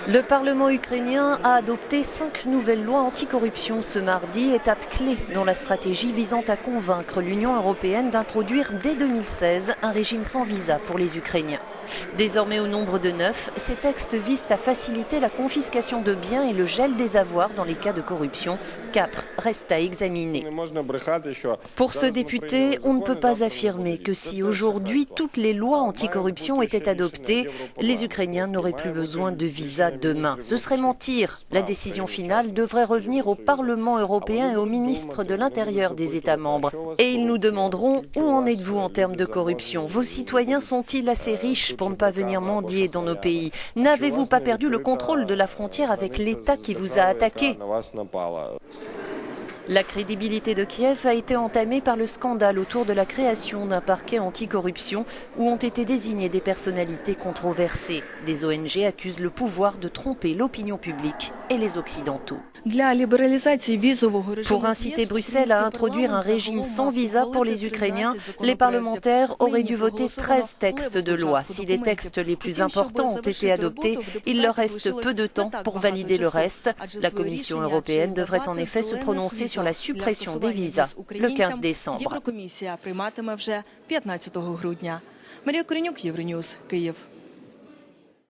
Le Parlement ukrainien a adopté 5 nouvelles lois anticorruption ce mardi, étape clé dans la stratégie visant à convaincre l'Union européenne d'introduire dès 2016 un régime sans visa pour les Ukrainiens. Désormais au nombre de 9, ces textes visent à faciliter la confiscation de biens et le gel des avoirs dans les cas de corruption. 4 restent à examiner. Pour ce député, on ne peut pas affirmer que si aujourd'hui toutes les lois anticorruption étaient adoptées, les Ukrainiens n'auraient plus besoin de visa demain. Ce serait mentir. La décision finale devrait revenir au Parlement européen et aux ministres de l'Intérieur des États membres. Et ils nous demanderont où en êtes-vous en termes de corruption? Vos citoyens sont-ils assez riches pour ne pas venir mendier dans nos pays? N'avez-vous pas perdu le contrôle de la frontière avec l'État qui vous a attaqué? La crédibilité de Kiev a été entamée par le scandale autour de la création d'un parquet anticorruption où ont été désignées des personnalités controversées. Des ONG accusent le pouvoir de tromper l'opinion publique et les Occidentaux. Pour inciter Bruxelles à introduire un régime sans visa pour les Ukrainiens, les parlementaires auraient dû voter 13 textes de loi. Si les textes les plus importants ont été adoptés, il leur reste peu de temps pour valider le reste. La Commission européenne devrait en effet se prononcer sur la suppression des visas le 15 décembre. Марія Коренюк, Євроньюз, Київ.